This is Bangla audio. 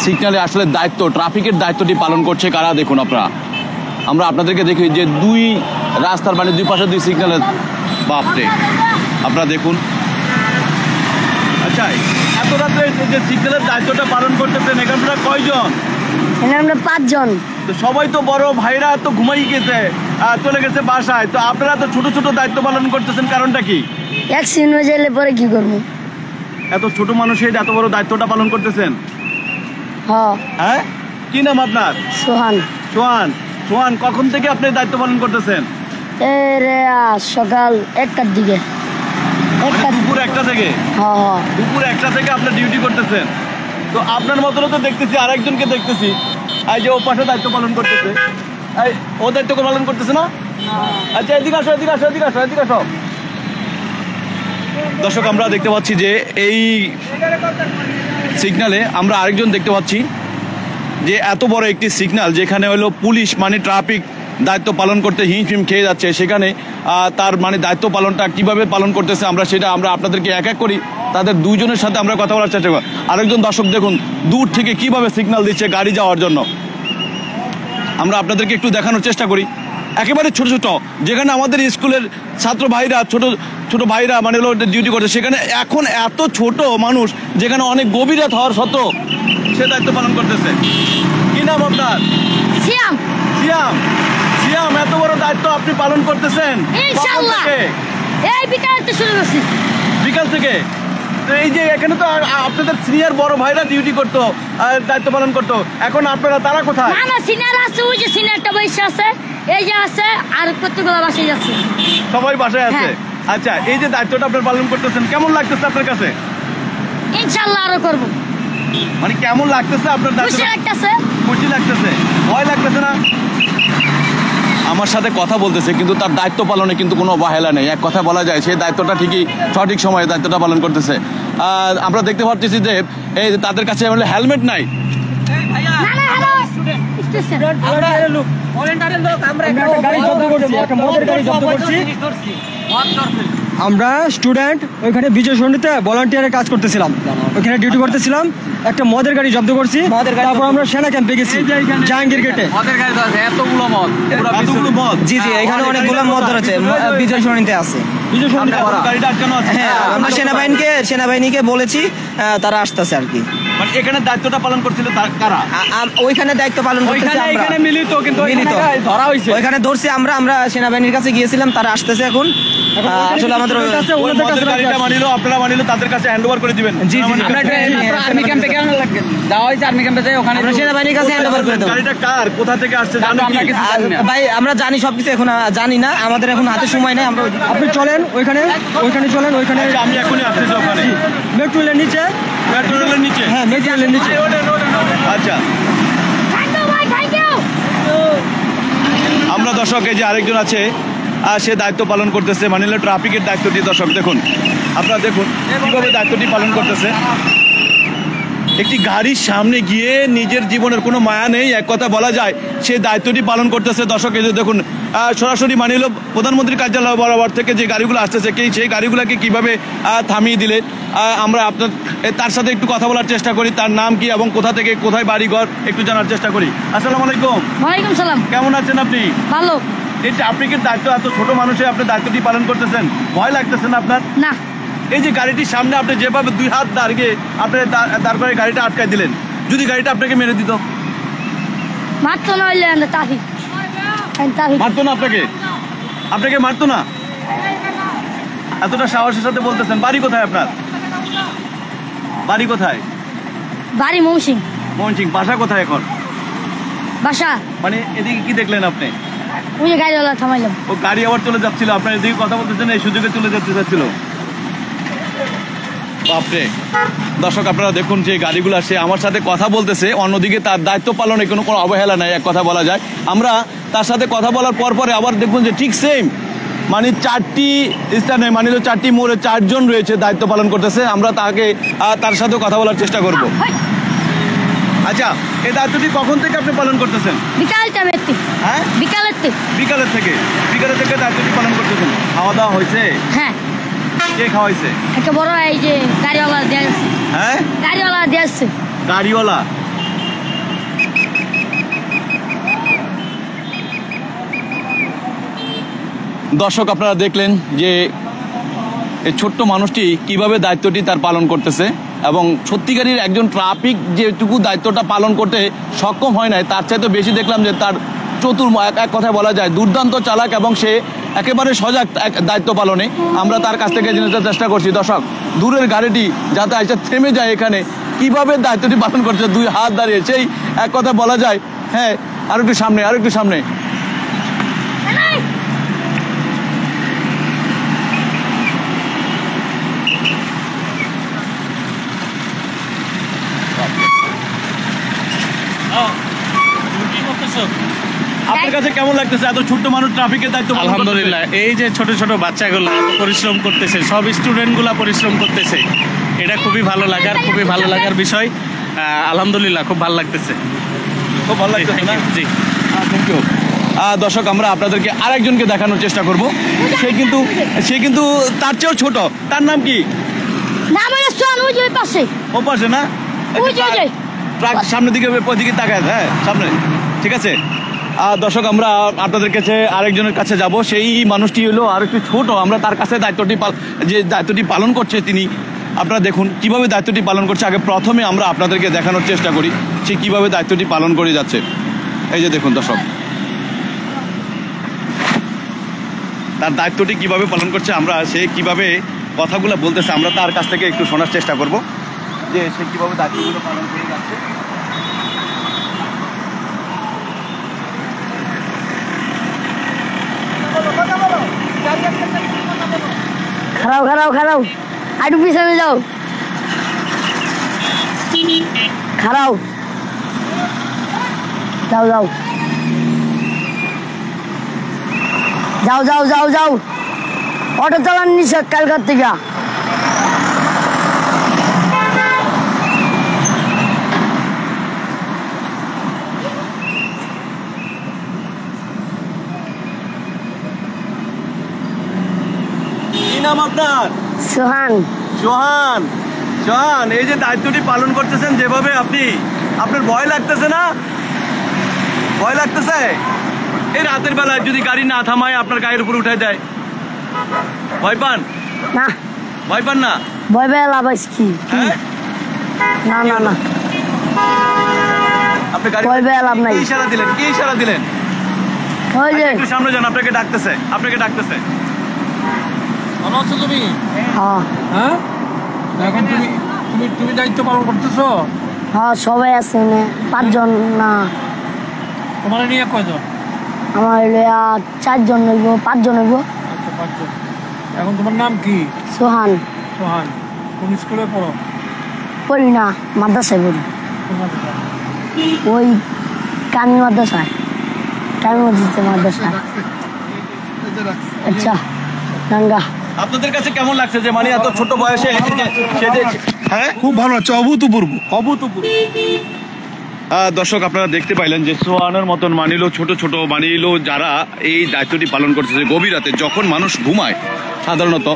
সিগন্যালে আসলে দায়িত্ব ট্রাফিকের দায়িত্বটি পালন করছে কারা দেখুন আপনারা। আমরা আপনাদেরকে দেখি যে দুই রাস্তার মানে দুই পাশে দুই সিগন্যালের বাপরে আপনারা দেখুন। আচ্ছা এত রাত্রে যে সিগন্যালের দায়িত্বটা পালন করতেছেন এখানে আপনারা কয়জন? আমরা 5 জন। তো সবাই তো বড় ভাইরা তো ঘুমাই গেছে চলে গেছে বাসায়, তো আপনারা তো ছোট ছোট দায়িত্ব পালন করতেছেন, কারণটা কি? অ্যাক্সিডেন্ট হয়ে গেলে পরে কি করব? এত ছোট মানুষের এত বড় দায়িত্বটা পালন করতেছেন? হ্যাঁ কি নাম আপনার? সোহান। সোহান। সোহান কখন থেকে আপনি দায়িত্ব পালন করতেছেন? সকাল 1টার দিকে। দুপুর 1টা থেকে? দুপুর 1টা থেকে আপনি ডিউটি করতেছেন। তো আপনার মতনও তো দেখতেছি আরেকজনকে দেখতেছি এই যে ও পাশে দায়িত্ব পালন করতেছে, এই ও দায়িত্ব পালন করতেছে না? আচ্ছা এদিকে আসো এদিকে আসো এদিকে আসো এদিকে আসো। দর্শক আমরা দেখতে পাচ্ছি যে এই সিগন্যালে আমরা আরেকজন দেখতে পাচ্ছি যে এত বড় একটি সিগন্যাল যেখানে হলো পুলিশ মানে ট্রাফিক দায়িত্ব পালন করতে হিমশিম খেয়ে যাচ্ছে, সেখানে তার মানে দায়িত্ব পালনটা কিভাবে পালন করতেছে আমরা আপনাদেরকে এক এক করি তাদের দুইজনের সাথে আমরা কথা বলার চেষ্টা করি। আরেকজন দর্শক দেখুন দূর থেকে কিভাবে সিগন্যাল দিচ্ছে গাড়ি যাওয়ার জন্য, আমরা আপনাদেরকে একটু দেখানোর চেষ্টা করি। একেবারে ছোট ছোট যেখানে আমাদের স্কুলের ছাত্র ভাইরা ছোট ছোট ভাইরা মানে হলো ডিউটি করছে, সেখানে এখন এত ছোট মানুষ যেখানে অনেক গভীর রাত হওয়ার সত্ত্বেও সে দায়িত্ব পালন করতেছে। কি নাম আপনার? সিয়াম। সিয়াম। সিয়াম এত বড় দায়িত্ব আপনি পালন করতেছেন ইনশাআল্লাহ। এই বিকাল থেকে শুরু করছি। বিকাল থেকে? এই যে এখানে তো আপনাদের সিনিয়র বড় ভাইরা ডিউটি করতো দায়িত্ব পালন করতো, এখন আপনারা তারা কোথায়? না না সিনিয়র আছে, ওই যে সিনিয়রটা বসে আছে, এই যে আছে, আর কতগুলো বাসায় যাচ্ছে। সবাই বাসায় আছে? আচ্ছা এই যে দায়িত্বটা আপনারা পালন করতেছেন কেমন লাগতেছে আপনার কাছে? ইনশাআল্লাহ আরো করব। মানে কেমন লাগতেছে আপনার দায়িত্ব? খুশি লাগতেছে। খুশি লাগতেছে? ভয় লাগতেছে না? আমার সাথে কথা বলতেছে কিন্তু তার দায়িত্ব পালনে কিন্তু কোনো অবহেলা নেই, এক কথা বলা যায় সেই দায়িত্বটা ঠিকই সঠিক সময়ে দায়িত্বটা পালন করতেছে। আমরা দেখতে পাচ্ছি যে এই তাদের কাছে হেলমেট নাই। আমরা স্টুডেন্ট ওইখানে বিজয় সন্ধিতে ভলান্টিয়ারের কাজ করতেছিলাম, ওইখানে ডিউটি করতেছিলাম, একটা মদের গাড়ি জব্দ করছি, তারপর আমরা সেনা ক্যাম্পে গেছি জাহাঙ্গীর গেটে। জি জি এখানে অনেকগুলো মদ ধরেছে বিজয় সন্ধিতে আছে। হ্যাঁ আমরা সেনাবাহিনীকে বলেছি, তারা আসতেছে আর কি। মানে এখানে দায়িত্বটা পালন করছিল কারা? ওইখানে দায়িত্ব পালন করতেছে আমরা। মিলিত কিন্তু ধরা হয়েছে, ওইখানে ধরছি আমরা সেনাবাহিনীর কাছে গিয়েছিলাম, তারা আসতেছে এখন। আসলে আমাদের গাড়িটা মানিলো আপনারা মানিলো তাদের কাছে হ্যান্ড ওভার করে দিবেন। জি জি আর্মি ক্যাম্পে কেন লাগবে যাওয়া হয়েছে, আর্মি ক্যাম্পে যাই ওখানে সেনাবাহিনীর কাছে হ্যান্ড ওভার করে দেব। গাড়িটা কার কোথা থেকে আসছে জানো কি? ভাই আমরা জানি সবকিছু, এখন জানি না, আমাদের এখন হাতে সময় নেই। আমরা আপনি চলেন ওইখানে চলেন, ওইখানে আমি এখনই আসতেছি ওখানে মেট্রো রেলের নিচে। মেট্রো রেলের নিচে? হ্যাঁ মেট্রো রেলের নিচে। আচ্ছা আমরা দর্শক এই যে আরেকজন আছে সে দায়িত্ব পালন করতেছে মানে ট্রাফিকের দায়িত্বটি। দর্শক দেখুন আপনারা দেখুন কিভাবে দায়িত্বটি পালন করতেছে। একটি গাড়ির সামনে গিয়ে নিজের জীবনের কোনো মায়া নেই, এক কথা বলা যায় সে দায়িত্বটি পালন করতেছে। দর্শক এই যে দেখুন সরাসরি মানে হলো প্রধানমন্ত্রীর কার্যালয় বরাবর থেকে যে গাড়িগুলো আসতেছে সেই গাড়িগুলোকে কিভাবে থামিয়ে দিলে আমরা আপনার তার সাথে একটু কথা বলার চেষ্টা করি। তার নাম কি এবং কোথা থেকে কোথায় বাড়ি ঘর একটু জানার চেষ্টা করি। আসসালামু আলাইকুম। ওয়ালাইকুম সালাম। কেমন আছেন আপনি? ভালো। এই ট্রাফিকের দায়িত্ব এত ছোট মানুষের আপনি দায়িত্বটি পালন করতেছেন, ভয় লাগতেছে না আপনার? না। এই যে গাড়িটির সামনে আপনি যেভাবে দুই হাত দাঁড়িয়ে আপনি দাঁড় করে গাড়িটা আটকায় দিলেন, যদি গাড়িটা আপনাকে মেরে দিত? মারতো না, হইলে মারতো না আপনাকে মারতো না? এতটা সাহসের সাথে বলতেছেন। বাড়ি কোথায় আপনার? বাড়ি কোথায়? বাড়ি মৌসিং। ময়মনসিংহ। বাসা কোথায় এখন? বাসা মানে এদিকে কি দেখলেন আপনি? ওই যে গাড়িওয়ালা থামাইলাম, ও গাড়ি আবার চলে যাচ্ছিল, আপনার এদিকে কথা বলতেছেন এই সুযোগে চলে যেতে চাচ্ছিল। বাপরে দর্শক আপনারা দেখুন যে গাড়িগুলো আসে আমার সাথে কথা বলতেছে, অন্যদিকে তার দায়িত্ব পালনে কোনো অবহেলা নাই, এক কথা বলা যায়। আমরা তার সাথে কথা বলার পরে আবার দেখুন যে ঠিক সেম মানে 4টি স্থানে মানে 4টি মোড়ে 4 জন রয়েছে দায়িত্ব পালন করতেছে। আমরা তার সাথে কথা বলার চেষ্টা করব। আচ্ছা এই দায়িত্বটি কখন থেকে আপনি পালন করতেছেন? হ্যাঁ বিকালের থেকে দায়িত্বটি পালন করতেছেন। খাওয়া দাওয়া হয়েছে? হ্যাঁ। কে খাওয়াইছে? একটা বড় এই যে গাড়িওয়ালা দিয়ে আসছে। হ্যাঁ, গাড়িওয়ালা দিয়ে আসছে। গাড়িওয়ালা। দর্শক আপনারা দেখলেন যে এই ছোট্ট মানুষটি কিভাবে দায়িত্বটি তার পালন করতেছে এবং সত্যিকারের একজন ট্রাফিক যেটুকু দায়িত্বটা পালন করতে সক্ষম হয় নাই তার চাইতে বেশি দেখলাম যে তার চতুর এক কথায় বলা যায় দুর্দান্ত চালাক এবং সে একেবারে সজাগ দায়িত্ব পালনে। আমরা তার কাছ থেকে জেনে চেষ্টা করছি। দর্শক দূরের গাড়িটি যাতে এসে থেমে যায় এখানে কিভাবে দায়িত্বটি পালন করছে, 2 হাত দাঁড়িয়ে, সেই এক কথা বলা যায়। হ্যাঁ, আর একটু সামনে, আর একটু সামনে। আপনার কাছে কেমন লাগতেছে এত ছোট্ট মানুষ ট্রাফিকের দায়িত্ব পালন করতেছে? আলহামদুলিল্লাহ, এই যে ছোট ছোট বাচ্চাগুলো এত পরিশ্রম করতেছে, সব স্টুডেন্টগুলো পরিশ্রম করতেছে, এটা খুবই ভালো লাগার বিষয়। আলহামদুলিল্লাহ, খুব ভালো লাগতেছে। খুব ভালো লাগতেছে না? জি, থ্যাংক ইউ। দর্শক আমরা আপনাদেরকে আরেকজনকে দেখানোর চেষ্টা করব। সে কিন্তু তার চেয়েও ছোট। তার নাম কি? নাম হলো সোহান। ওই যে ওই পাশে। ও পাশে না? ওই যে ওই যে। ট্রাক সামনের দিকে, ওইদিকে তাকায়। হ্যাঁ, সামনে। ঠিক আছে। দর্শক আমরা আপনাদের কাছে আরেকজনের কাছে যাব। সেই মানুষটি হলো আর একটু ছোট। আমরা তার কাছে দায়িত্বটি পালন করছে তিনি। আপনারা দেখুন কিভাবে দায়িত্বটি পালন করছে। আগে প্রথমে আমরা আপনাদেরকে দেখানোর চেষ্টা করি সে কিভাবে দায়িত্বটি পালন করে যাচ্ছে। এই যে দেখুন দর্শক, তার দায়িত্বটি কিভাবে পালন করছে, আমরা সে কিভাবে কথাগুলো বলতেছে আমরা তার কাছ থেকে একটু শোনার চেষ্টা করব যে সে কিভাবে দায়িত্বগুলো পালন করে যাচ্ছে। খারাও আরেকটু পিছনে যাও। খারাও, যাও। অটো চালান নিষেধ কালকার থেকে। কি নাম আপনার? সোহান। সোহান, এই যে দায়িত্বটি পালন করতেছেন যেভাবে আপনার ভয় লাগতেছে না? ভয় লাগতেছে? এই রাতের বেলায় যদি গাড়ি না থামায় আপনার গায়ের উপর উঠে যায়, ভয় পান? না, ভয় পান না? ভয় পেয়ে লাভ আছে কি? হ্যাঁ? না, আপনি গাড়ি ভয় পেয়ে লাভ নাই। কি ইশারা দিলেন? ওই যে একটু সামনে যান, আপনাকে ডাকতেছে। ভালো আছো তুমি? হ্যাঁ হ্যাঁ, এখন তুমি দায়িত্ব পালন করতেছো? হ্যাঁ, সবাই আছে না, 5 জন না। তোমার নিয়ে কয়জন? আমার 4 জন হইব, 5 জন হইব। আচ্ছা, 5 জন। এখন তোমার নাম কি? সোহান। কোন স্কুলে পড়ো? পড়ি না, মাদ্রাসায় পড়ি। ওই কামি মাদ্রাসায়, মাদ্রাসায়। আচ্ছা, গঙ্গা। আপনাদের কাছে কেমন লাগছে যে মানে এত ছোট বয়সে? হ্যাঁ, খুব ভালো লাগছে, অভূতপূর্ব। দর্শক আপনারা দেখতে পাইলেন যে সোহানের মতন ছোট যারা এই দায়িত্বটি পালন করতেছে গভীর রাতে যখন মানুষ ঘুমায় সাধারণত